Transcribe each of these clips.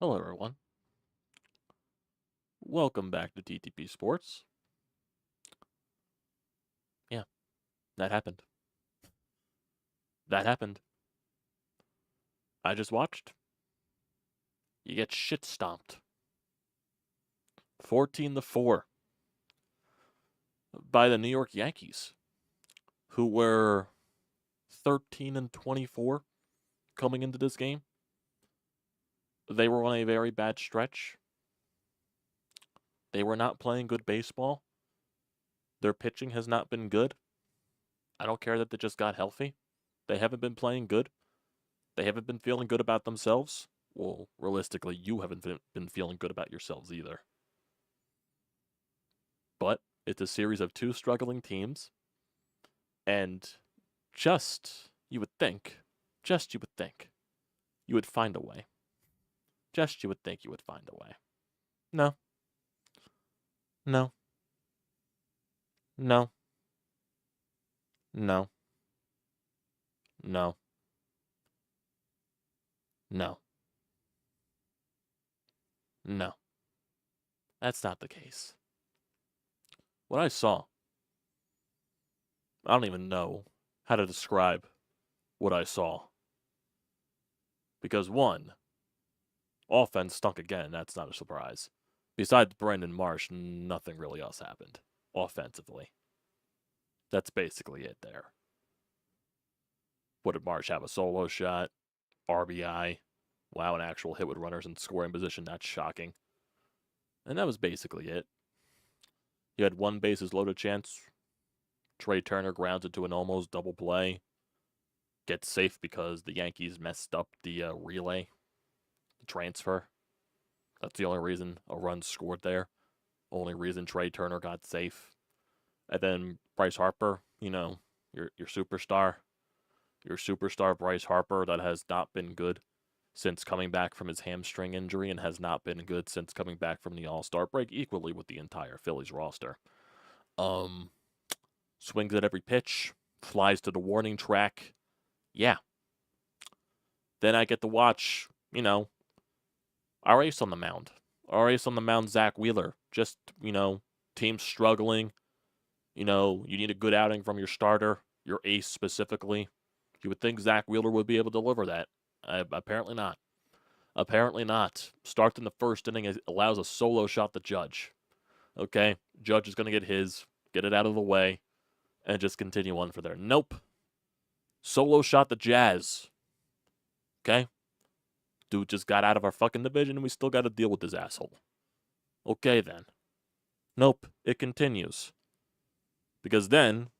Hello, everyone. Welcome back to TTP Sports. Yeah, that happened. That happened. I just watched. You get shit stomped. 14-4 by the New York Yankees, who were 13-24 coming into this game. They were on a very bad stretch. They were not playing good baseball. Their pitching has not been good. I don't care that they just got healthy. They haven't been playing good. They haven't been feeling good about themselves. Well, realistically, you haven't been feeling good about yourselves either. But it's a series of two struggling teams. And you would think, you would find a way. You would think you would find a way. No. No. No. No. No. No. No. That's not the case. What I saw, I don't even know how to describe what I saw. Because one, offense stunk again, that's not a surprise. Besides Brandon Marsh, nothing really else happened offensively. That's basically it there. What did Marsh have? A solo shot? RBI? Wow, an actual hit with runners in scoring position. That's shocking. And that was basically it. You had one bases loaded chance. Trey Turner grounds it to an almost double play. Gets safe because the Yankees messed up the relay, the transfer. That's the only reason a run scored there. Only reason Trey Turner got safe. And then Bryce Harper, your superstar. Your superstar Bryce Harper that has not been good since coming back from his hamstring injury and has not been good since coming back from the All-Star break, equally with the entire Phillies roster. Swings at every pitch, flies to the warning track. Yeah. Then I get to watch, our ace on the mound. Our ace on the mound, Zack Wheeler. Just, team struggling. You need a good outing from your starter, your ace specifically. You would think Zack Wheeler would be able to deliver that. Apparently not. Apparently not. Starts in the first inning, allows a solo shot to Judge. Okay, Judge is going to get his, get it out of the way, and just continue on for there. Nope. Solo shot to Jazz. Okay? Dude just got out of our fucking division and we still got to deal with this asshole. Okay then. Nope, it continues. Because then,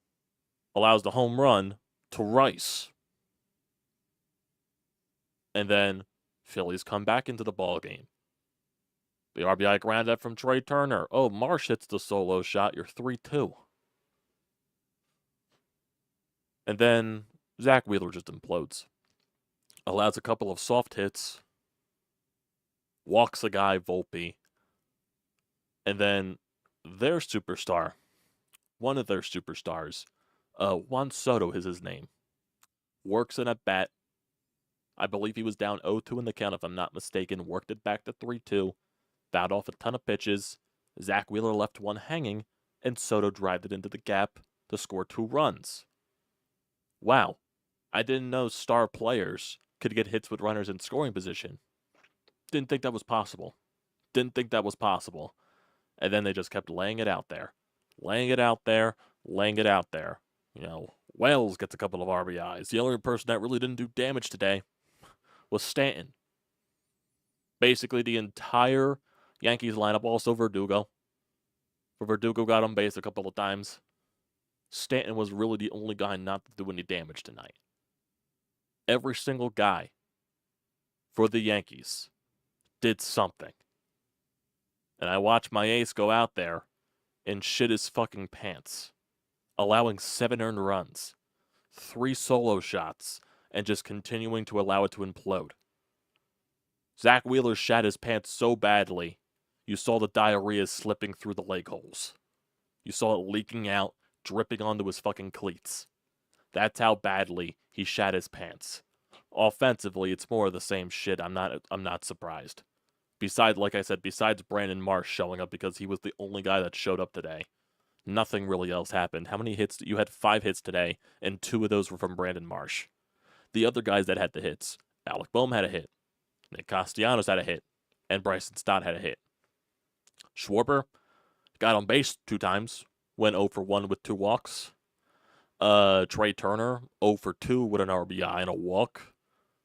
allows the home run to Rice. And then, Phillies come back into the ball game. The RBI ground out from Trey Turner. Oh, Marsh hits the solo shot. You're 3-2. And then Zack Wheeler just implodes. Allows a couple of soft hits. Walks a guy, Volpe. And then their superstar, one of their superstars, Juan Soto is his name, works in at bat. I believe he was down 0-2 in the count, if I'm not mistaken. Worked it back to 3-2. Fouled off a ton of pitches. Zack Wheeler left one hanging, and Soto drived it into the gap to score 2 runs. Wow. I didn't know star players could get hits with runners in scoring position. Didn't think that was possible. Didn't think that was possible. And then they just kept laying it out there. Laying it out there. Laying it out there. Wells gets a couple of RBIs. The only person that really didn't do damage today was Stanton. Basically, the entire Yankees lineup, also Verdugo. Verdugo got on base a couple of times. Stanton was really the only guy not to do any damage tonight. Every single guy for the Yankees did something. And I watched my ace go out there and shit his fucking pants, allowing 7 earned runs, 3 solo shots, and just continuing to allow it to implode. Zack Wheeler shat his pants so badly, you saw the diarrhea slipping through the leg holes. You saw it leaking out, dripping onto his fucking cleats. That's how badly he shat his pants. Offensively, it's more of the same shit. I'm not surprised. Besides, like I said, besides Brandon Marsh showing up because he was the only guy that showed up today, nothing really else happened. How many hits? You had 5 hits today, and 2 of those were from Brandon Marsh. The other guys that had the hits, Alec Boehm had a hit, Nick Castellanos had a hit, and Bryson Stott had a hit. Schwarber got on base 2 times, went 0 for 1 with 2 walks. Trey Turner, 0 for 2 with an RBI and a walk.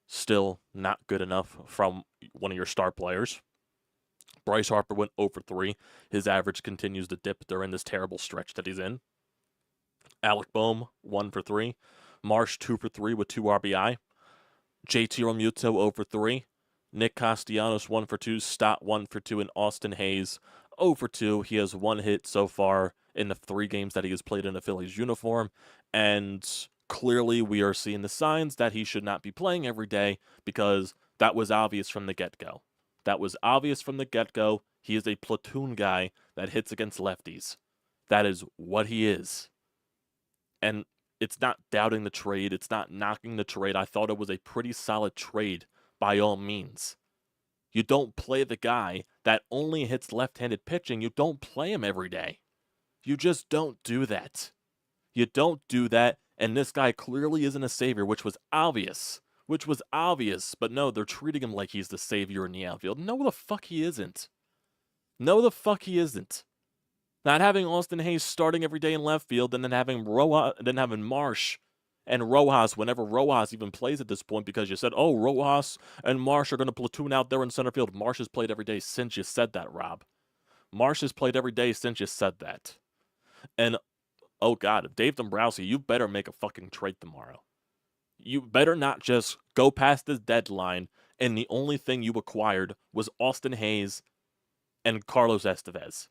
Still not good enough from one of your star players. Bryce Harper went 0 for 3. His average continues to dip during this terrible stretch that he's in. Alec Boehm, 1 for 3. Marsh, 2 for 3 with 2 RBI. JT Realmuto, 0 for 3. Nick Castellanos, 1 for 2. Stott, 1 for 2. And Austin Hayes, 0 for 2. He has 1 hit so far in the 3 games that he has played in a Phillies uniform. And clearly we are seeing the signs that he should not be playing every day because that was obvious from the get-go. That was obvious from the get-go. He is a platoon guy that hits against lefties. That is what he is. And it's not doubting the trade. It's not knocking the trade. I thought it was a pretty solid trade by all means. You don't play the guy that only hits left-handed pitching. You don't play him every day. You just don't do that. You don't do that, and this guy clearly isn't a savior, which was obvious. But no, they're treating him like he's the savior in the outfield. No, the fuck he isn't. No, the fuck he isn't. Not having Austin Hayes starting every day in left field, and then having Marsh and Rojas whenever Rojas even plays at this point, because you said, oh, Rojas and Marsh are going to platoon out there in center field. Marsh has played every day since you said that, Rob. Marsh has played every day since you said that. And, oh, God, Dave Dombrowski, you better make a fucking trade tomorrow. You better not just go past this deadline, and the only thing you acquired was Austin Hayes and Carlos Estevez.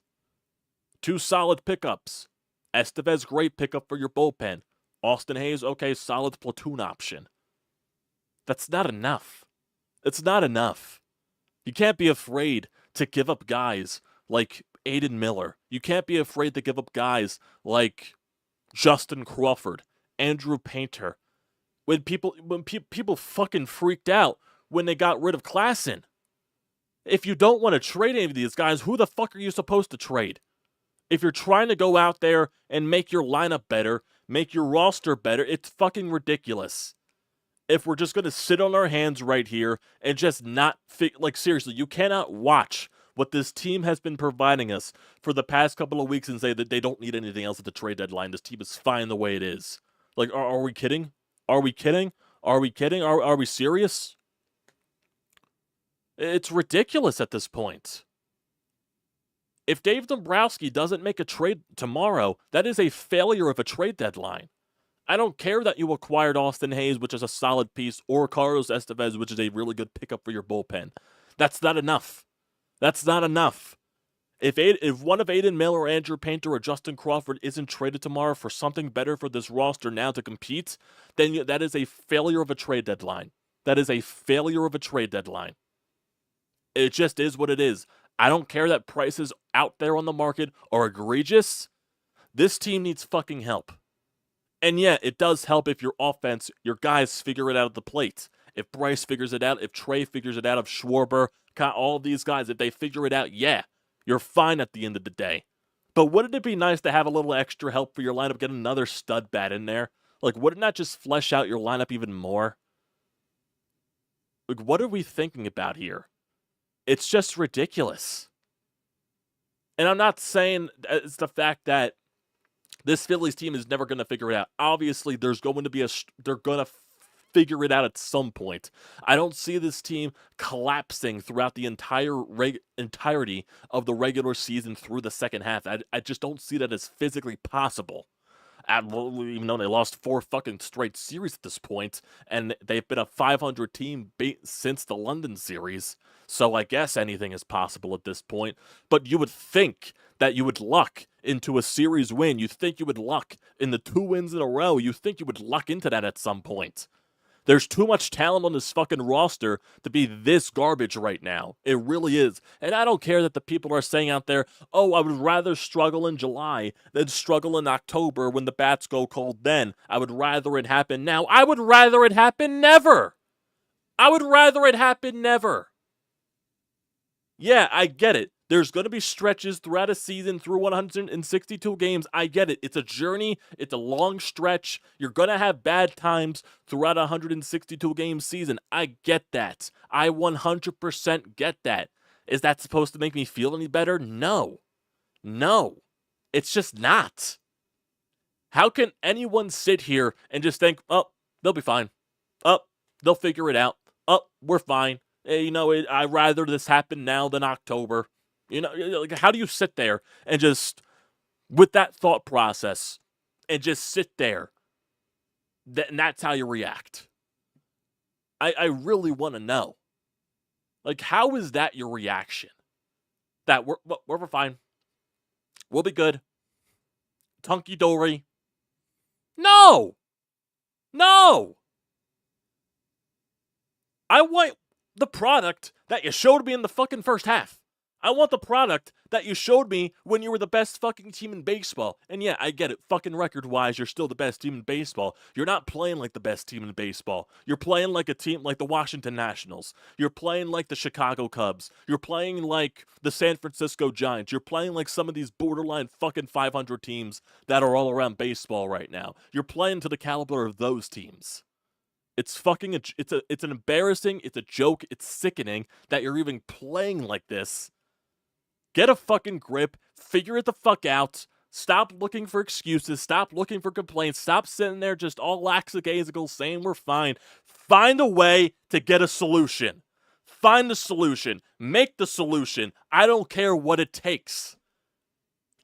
2 solid pickups. Estevez, great pickup for your bullpen. Austin Hayes, okay, solid platoon option. That's not enough. It's not enough. You can't be afraid to give up guys like Aiden Miller. You can't be afraid to give up guys like Justin Crawford, Andrew Painter. When people fucking freaked out when they got rid of Klassen. If you don't want to trade any of these guys, who the fuck are you supposed to trade? If you're trying to go out there and make your lineup better, make your roster better, it's fucking ridiculous. If we're just going to sit on our hands right here and just not seriously, you cannot watch what this team has been providing us for the past couple of weeks and say that they don't need anything else at the trade deadline. This team is fine the way it is. Like, are we kidding? Are we kidding? Are we kidding? Are we serious? It's ridiculous at this point. If Dave Dombrowski doesn't make a trade tomorrow, that is a failure of a trade deadline. I don't care that you acquired Austin Hayes, which is a solid piece, or Carlos Estevez, which is a really good pickup for your bullpen. That's not enough. That's not enough. If one of Aiden Miller, Andrew Painter, or Justin Crawford isn't traded tomorrow for something better for this roster now to compete, then that is a failure of a trade deadline. That is a failure of a trade deadline. It just is what it is. I don't care that prices out there on the market are egregious. This team needs fucking help. And yeah, it does help if your offense, your guys figure it out at the plate. If Bryce figures it out, if Trey figures it out, if Schwarber, all these guys, if they figure it out, yeah, you're fine at the end of the day. But wouldn't it be nice to have a little extra help for your lineup, get another stud bat in there? Like, wouldn't that just flesh out your lineup even more? Like, what are we thinking about here? It's just ridiculous. And I'm not saying it's the fact that this Phillies team is never going to figure it out. Obviously, they're going to figure it out at some point. I don't see this team collapsing throughout the entirety of the regular season through the second half. I just don't see that as physically possible. Even though they lost 4 fucking straight series at this point, and they've been a 500 team since the London series, so I guess anything is possible at this point. But you would think that you would luck into a series win. You think you would luck in the 2 wins in a row. You think you would luck into that at some point. There's too much talent on this fucking roster to be this garbage right now. It really is. And I don't care that the people are saying out there, oh, I would rather struggle in July than struggle in October when the bats go cold then. I would rather it happen now. I would rather it happen never. I would rather it happen never. Yeah, I get it. There's going to be stretches throughout a season through 162 games. I get it. It's a journey. It's a long stretch. You're going to have bad times throughout a 162 game season. I get that. I 100% get that. Is that supposed to make me feel any better? No. No. It's just not. How can anyone sit here and just think, oh, they'll be fine. Oh, they'll figure it out. Oh, we're fine. Hey, I'd rather this happen now than October. Like, how do you sit there and just, with that thought process, and just sit there, and that's how you react? I really want to know. Like, how is that your reaction? That we're fine. We'll be good. Hunky-dory. No! No! I want the product that you showed me in the fucking first half. I want the product that you showed me when you were the best fucking team in baseball. And yeah, I get it. Fucking record-wise, you're still the best team in baseball. You're not playing like the best team in baseball. You're playing like a team like the Washington Nationals. You're playing like the Chicago Cubs. You're playing like the San Francisco Giants. You're playing like some of these borderline fucking 500 teams that are all around baseball right now. You're playing to the caliber of those teams. It's fucking it's an embarrassing, it's a joke, it's sickening that you're even playing like this. Get a fucking grip, figure it the fuck out, stop looking for excuses, stop looking for complaints, stop sitting there just all lackadaisical saying we're fine. Find a way to get a solution. Find the solution. Make the solution. I don't care what it takes.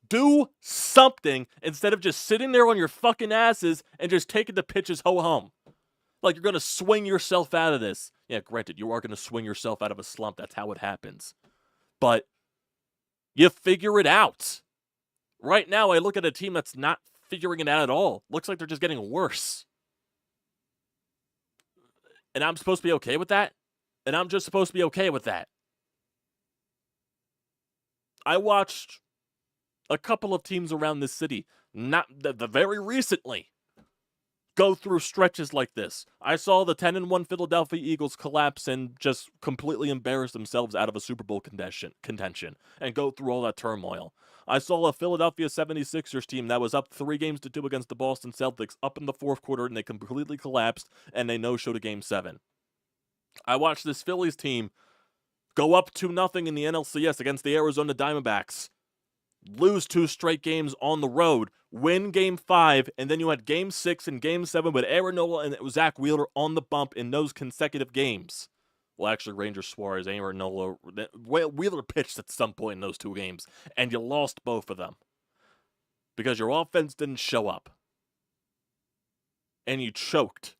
Do something instead of just sitting there on your fucking asses and just taking the pitches ho-hum. Like you're going to swing yourself out of this. Yeah, granted, you are going to swing yourself out of a slump. That's how it happens. But you figure it out. Right now, I look at a team that's not figuring it out at all. Looks like they're just getting worse. And I'm supposed to be okay with that? And I'm just supposed to be okay with that. I watched a couple of teams around this city, not the very recently, go through stretches like this. I saw the 10-1 Philadelphia Eagles collapse and just completely embarrass themselves out of a Super Bowl contention and go through all that turmoil. I saw a Philadelphia 76ers team that was up 3-2 against the Boston Celtics up in the fourth quarter, and they completely collapsed, and they no-showed a Game 7. I watched this Phillies team go up 2-0 in the NLCS against the Arizona Diamondbacks, lose 2 straight games on the road, win Game 5, and then you had Game 6 and Game 7 with Nola and Zack Wheeler on the bump in those consecutive games. Well, actually, Ranger Suarez, Nola, Wheeler pitched at some point in those 2 games, and you lost both of them because your offense didn't show up, and you choked.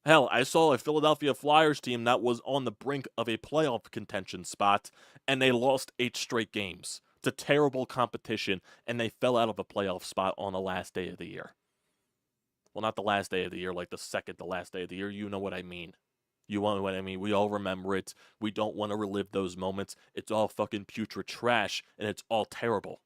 Hell, I saw a Philadelphia Flyers team that was on the brink of a playoff contention spot, and they lost 8 straight games. It's a terrible competition, and they fell out of a playoff spot on the last day of the year. Well, not the last day of the year, like the second to last day of the year. You know what I mean. You know what I mean. We all remember it. We don't want to relive those moments. It's all fucking putrid trash, and it's all terrible.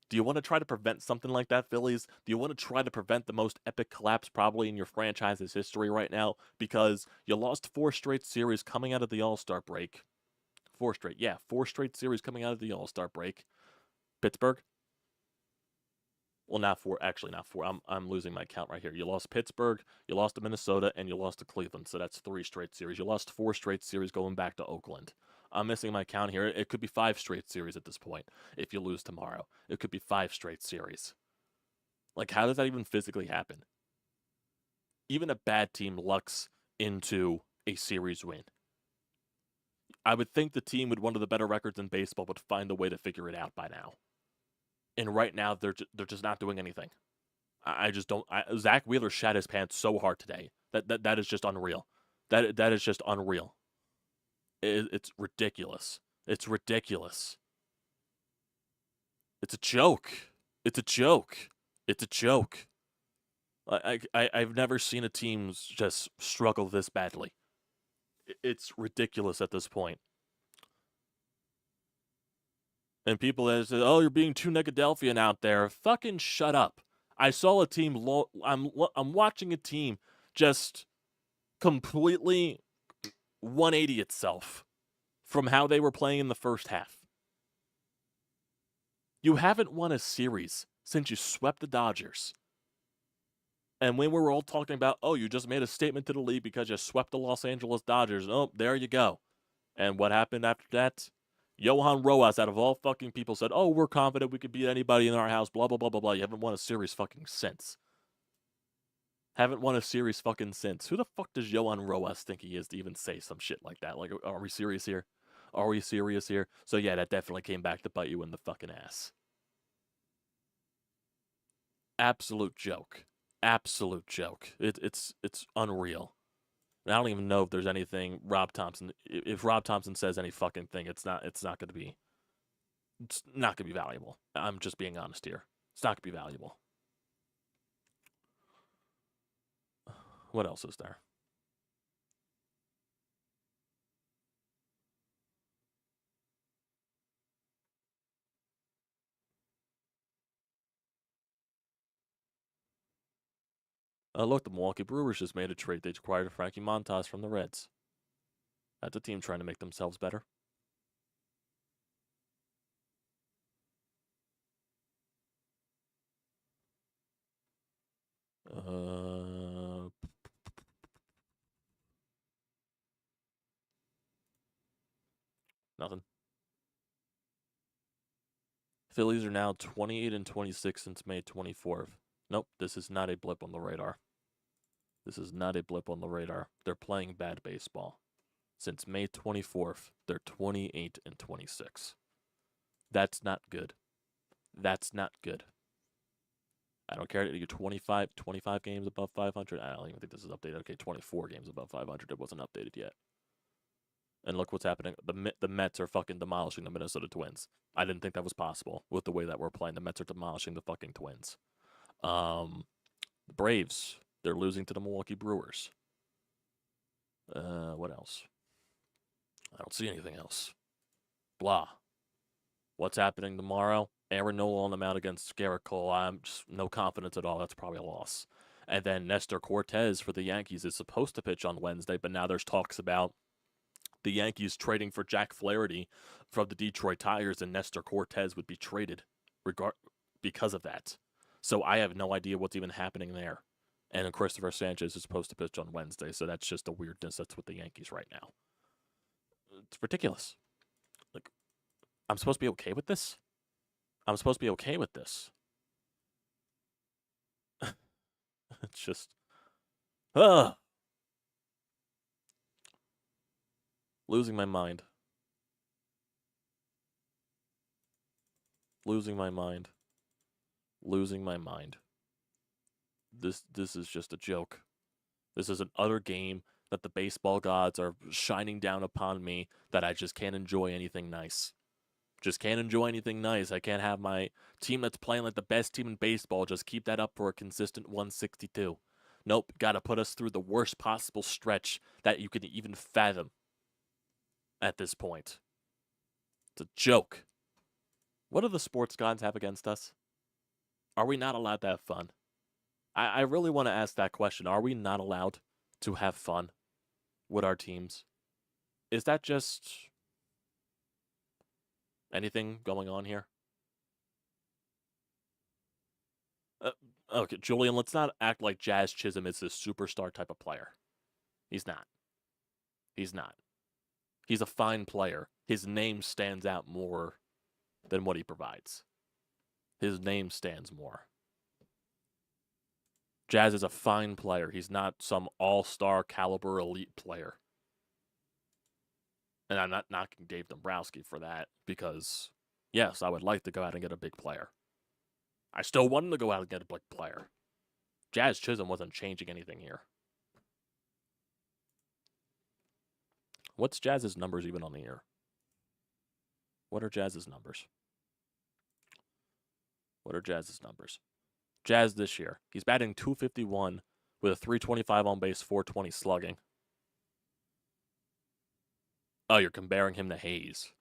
Do you want to try to prevent something like that, Phillies? Do you want to try to prevent the most epic collapse probably in your franchise's history right now? Because you lost 4 straight series coming out of the All-Star break. 4 straight series coming out of the All-Star break. Pittsburgh? Well, not 4. Actually, not 4. I'm losing my count right here. You lost Pittsburgh, you lost to Minnesota, and you lost to Cleveland. So that's 3 straight series. You lost 4 straight series going back to Oakland. I'm missing my count here. It could be 5 straight series at this point if you lose tomorrow. It could be 5 straight series. Like, how does that even physically happen? Even a bad team lucks into a series win. I would think the team with one of the better records in baseball would find a way to figure it out by now. And right now, they're just not doing anything. I just don't. Zack Wheeler shat his pants so hard today. That is just unreal. That is just unreal. It's ridiculous. It's ridiculous. It's a joke. It's a joke. It's a joke. I've never seen a team just struggle this badly. It's ridiculous at this point. And people that say, "Oh, you're being too Negadelphian out there." Fucking shut up. I saw a team. I'm watching a team just completely 180 itself from how they were playing in the first half. You haven't won a series since you swept the Dodgers. And when we were all talking about, oh, you just made a statement to the league because you swept the Los Angeles Dodgers. Oh, there you go. And what happened after that? Johan Rojas, out of all fucking people, said, oh, we're confident we could beat anybody in our house, blah, blah, blah, blah, blah. You haven't won a series fucking since. Haven't won a series fucking since. Who the fuck does Johan Rojas think he is to even say some shit like that? Like, are we serious here? Are we serious here? So yeah, that definitely came back to bite you in the fucking ass. Absolute joke. Absolute joke. It's unreal. And I don't even know if there's anything Rob Thompson. If Rob Thompson says any fucking thing, it's not going to be. It's not going to be valuable. I'm just being honest here. It's not going to be valuable. What else is there? Look, the Milwaukee Brewers just made a trade. They acquired Frankie Montas from the Reds. That's a team trying to make themselves better. Nothing. Phillies are now 28 and 26 since May 24th. Nope, this is not a blip on the radar. This is not a blip on the radar. They're playing bad baseball. Since May 24th, they're 28 and 26. That's not good. That's not good. I don't care. You're 25 games above 500. I don't even think this is updated. Okay, 24 games above 500. It wasn't updated yet. And look what's happening. The Mets are fucking demolishing the Minnesota Twins. I didn't think that was possible with the way that we're playing. The Mets are demolishing the fucking Twins. The Braves, they're losing to the Milwaukee Brewers. What else? I don't see anything else. Blah. What's happening tomorrow? Aaron Nola on the mound against Garrett Cole. I'm just no confidence at all. That's probably a loss. And then Nestor Cortez for the Yankees is supposed to pitch on Wednesday, but now there's talks about the Yankees trading for Jack Flaherty from the Detroit Tigers, and Nestor Cortez would be traded because of that. So I have no idea what's even happening there. And Christopher Sanchez is supposed to pitch on Wednesday, so that's just a weirdness that's with the Yankees right now. It's ridiculous. Like, I'm supposed to be okay with this? I'm supposed to be okay with this. It's just, losing my mind. Losing my mind. Losing my mind. This is just a joke. This is an utter game that the baseball gods are shining down upon me that I just can't enjoy anything nice. Just can't enjoy anything nice. I can't have my team that's playing like the best team in baseball just keep that up for a consistent 162. Nope, got to put us through the worst possible stretch that you can even fathom at this point. It's a joke. What do the sports gods have against us? Are we not allowed to have fun? I really want to ask that question. Are we not allowed to have fun with our teams? Is that just anything going on here? Okay, Julian, let's not act like Jazz Chisholm is this superstar type of player. He's not. He's not. He's a fine player. His name stands out more than what he provides. His name stands more. Jazz is a fine player. He's not some all-star caliber elite player. And I'm not knocking Dave Dombrowski for that because, yes, I would like to go out and get a big player. I still want him to go out and get a big player. Jazz Chisholm wasn't changing anything here. What's Jazz's numbers even on the year? What are Jazz's numbers? What are Jazz's numbers? Jazz this year. He's batting .251 with a .325 on base, .420 slugging. Oh, you're comparing him to Hayes.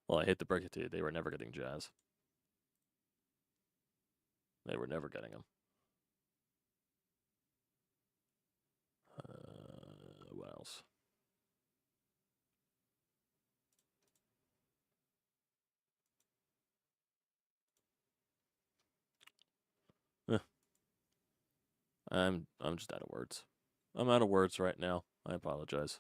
Well, I hate to break it to you, they were never getting Jazz. They were never getting him. What else? I'm just out of words. I'm out of words right now. I apologize.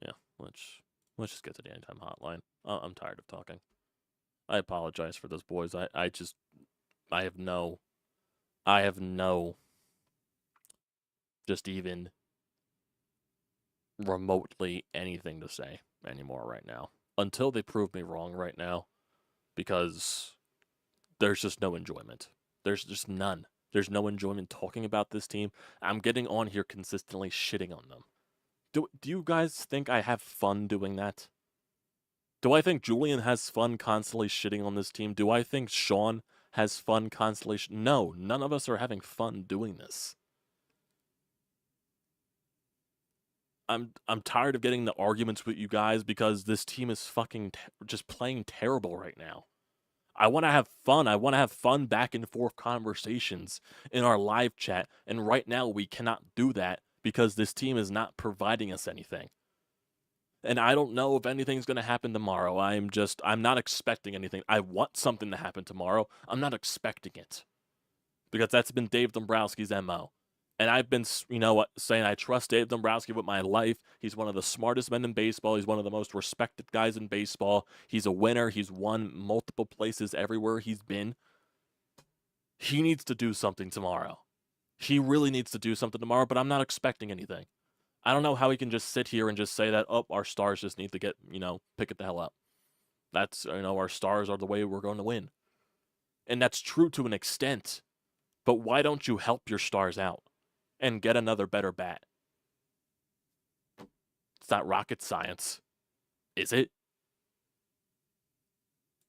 Yeah, let's just get to the anytime hotline. I'm tired of talking. I apologize for those boys. I have no just even remotely anything to say anymore right now. Until they prove me wrong right now, because there's just no enjoyment. There's just none. There's no enjoyment talking about this team. I'm getting on here consistently shitting on them. Do you guys think I have fun doing that? Do I think Julian has fun constantly shitting on this team? Do I think Sean has fun constantly? No, none of us are having fun doing this. I'm tired of getting the arguments with you guys because this team is fucking just playing terrible right now. I want to have fun. I want to have fun back and forth conversations in our live chat, and right now we cannot do that because this team is not providing us anything. And I don't know if anything's going to happen tomorrow. I'm not expecting anything. I want something to happen tomorrow. I'm not expecting it because that's been Dave Dombrowski's MO. And I've been, saying I trust Dave Dombrowski with my life. He's one of the smartest men in baseball. He's one of the most respected guys in baseball. He's a winner. He's won multiple places everywhere he's been. He needs to do something tomorrow. He really needs to do something tomorrow, but I'm not expecting anything. I don't know how he can just sit here and just say that, oh, our stars just need to get, pick it the hell up. That's, our stars are the way we're going to win. And that's true to an extent. But why don't you help your stars out and get another better bat? It's not rocket science, is it?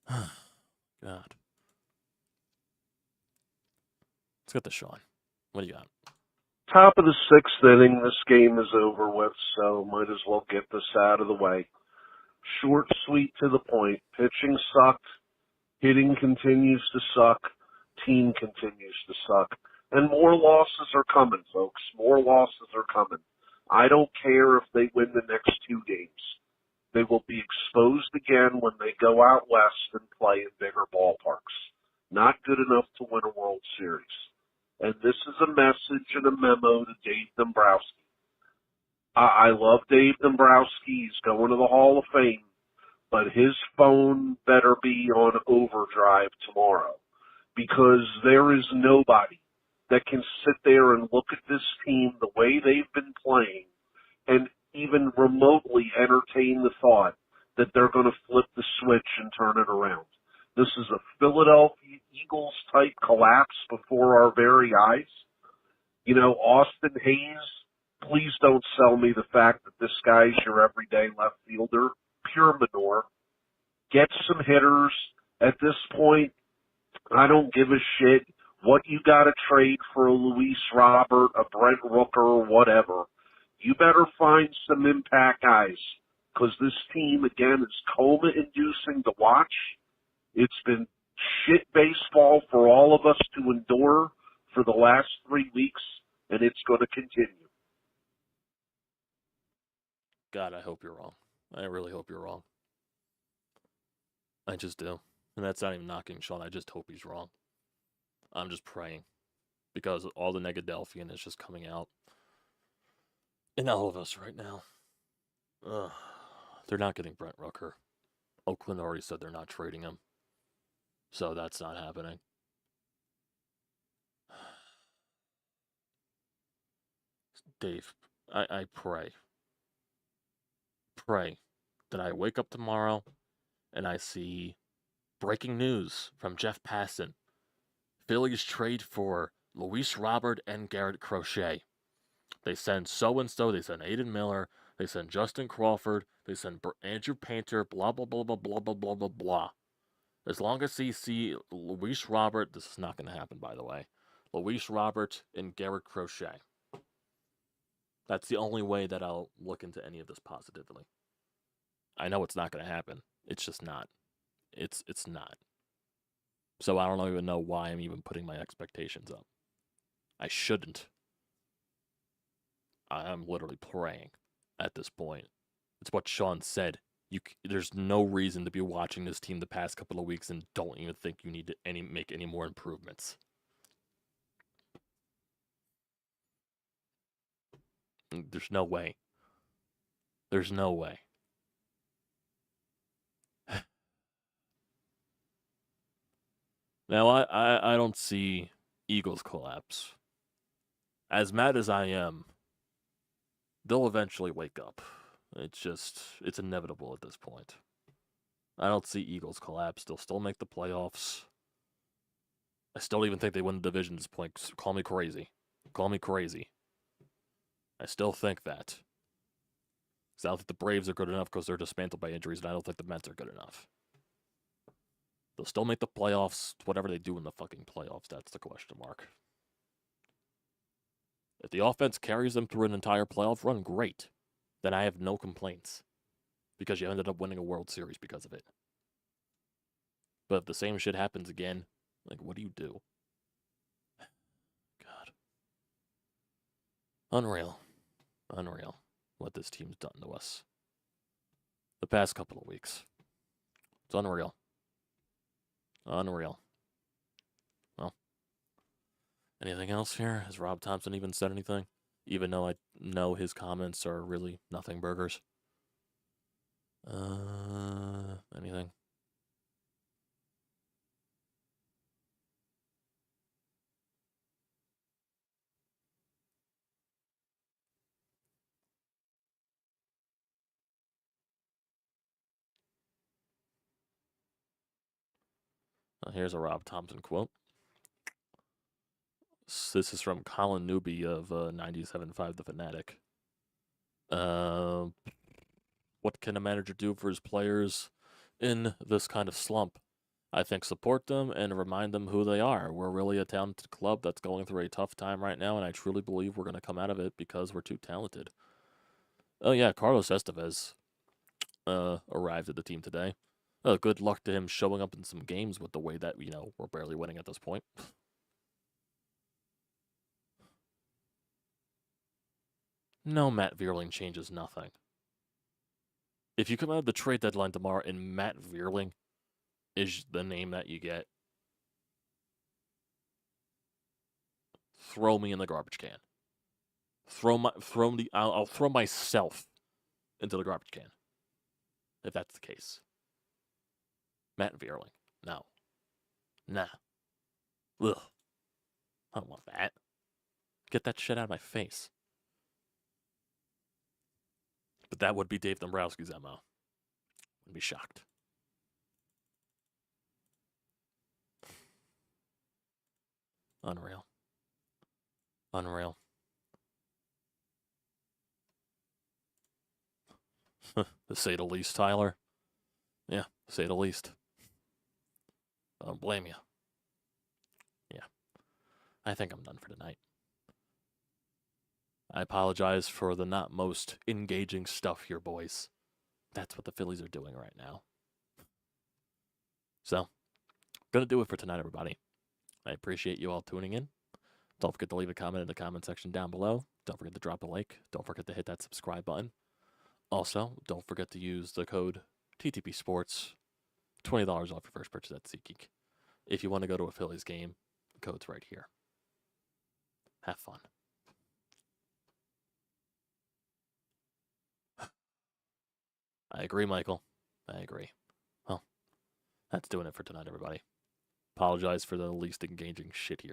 God. Let's get to Sean. What do you got? Top of the sixth inning, this game is over with, so might as well get this out of the way. Short, sweet, to the point. Pitching sucked. Hitting continues to suck. Team continues to suck. And more losses are coming, folks. More losses are coming. I don't care if they win the next 2 games. They will be exposed again when they go out west and play in bigger ballparks. Not good enough to win a World Series. And this is a message and a memo to Dave Dombrowski. I love Dave Dombrowski. He's going to the Hall of Fame. But his phone better be on overdrive tomorrow. Because there is nobody that can sit there and look at this team the way they've been playing and even remotely entertain the thought that they're going to flip the switch and turn it around. This is a Philadelphia Eagles-type collapse before our very eyes. Austin Hayes, please don't sell me the fact that this guy's your everyday left fielder. Pure manure. Get some hitters. At this point, I don't give a shit what you got to trade for a Luis Robert, a Brent Rooker, whatever. You better find some impact guys because this team, again, is coma-inducing to watch. It's been shit baseball for all of us to endure for the last 3 weeks, and it's going to continue. God, I hope you're wrong. I really hope you're wrong. I just do. And that's not even knocking Sean. I just hope he's wrong. I'm just praying. Because all the Negadelphian is just coming out in all of us right now. Ugh. They're not getting Brent Rooker. Oakland already said they're not trading him. So that's not happening. Dave, I pray that I wake up tomorrow and I see breaking news from Jeff Passan. Phillies trade for Luis Robert and Garrett Crochet. They send so-and-so, they send Aiden Miller, they send Justin Crawford, they send Andrew Painter, blah, blah, blah, blah, blah, blah, blah, blah, blah. As long as they see Luis Robert, this is not going to happen, by the way, Luis Robert and Garrett Crochet. That's the only way that I'll look into any of this positively. I know it's not going to happen. It's just not. It's not. So I don't even know why I'm even putting my expectations up. I shouldn't. I'm literally praying at this point. It's what Sean said. There's no reason to be watching this team the past couple of weeks and don't even think you need to make any more improvements. There's no way. There's no way. Now, I don't see Eagles collapse. As mad as I am, they'll eventually wake up. It's inevitable at this point. I don't see Eagles collapse. They'll still make the playoffs. I still even think they win the division at this point. Call me crazy. Call me crazy. I still think that. Because I don't think the Braves are good enough because they're dismantled by injuries, and I don't think the Mets are good enough. They'll still make the playoffs. Whatever they do in the fucking playoffs, that's the question mark. If the offense carries them through an entire playoff run, great. Then I have no complaints. Because you ended up winning a World Series because of it. But if the same shit happens again, like, what do you do? God. Unreal. Unreal what this team's done to us the past couple of weeks. It's unreal. Unreal. Well, anything else here? Has Rob Thompson even said anything? Even though I know his comments are really nothing burgers. Anything? Here's a Rob Thompson quote. This is from Colin Newby of 97.5 The Fanatic. What can a manager do for his players in this kind of slump? I think support them and remind them who they are. We're really a talented club that's going through a tough time right now, and I truly believe we're going to come out of it because we're too talented. Oh, yeah, Carlos Estevez arrived at the team today. Good luck to him showing up in some games with the way that, we're barely winning at this point. No, Matt Vierling changes nothing. If you come out of the trade deadline tomorrow and Matt Vierling is the name that you get, throw me in the garbage can. I'll throw myself into the garbage can if that's the case. Matt Vierling, no, nah, ugh, I don't want that. Get that shit out of my face. But that would be Dave Dombrowski's MO. I'd be shocked. Unreal. Unreal. To say the least, Tyler. Yeah, to say the least. I don't blame you. Yeah. I think I'm done for tonight. I apologize for the not most engaging stuff here, boys. That's what the Phillies are doing right now. So, gonna do it for tonight, everybody. I appreciate you all tuning in. Don't forget to leave a comment in the comment section down below. Don't forget to drop a like. Don't forget to hit that subscribe button. Also, don't forget to use the code TTPSPORTS. $20 off your first purchase at SeatGeek. If you want to go to a Phillies game, the code's right here. Have fun. I agree, Michael. I agree. Well, that's doing it for tonight, everybody. Apologize for the least engaging shit here.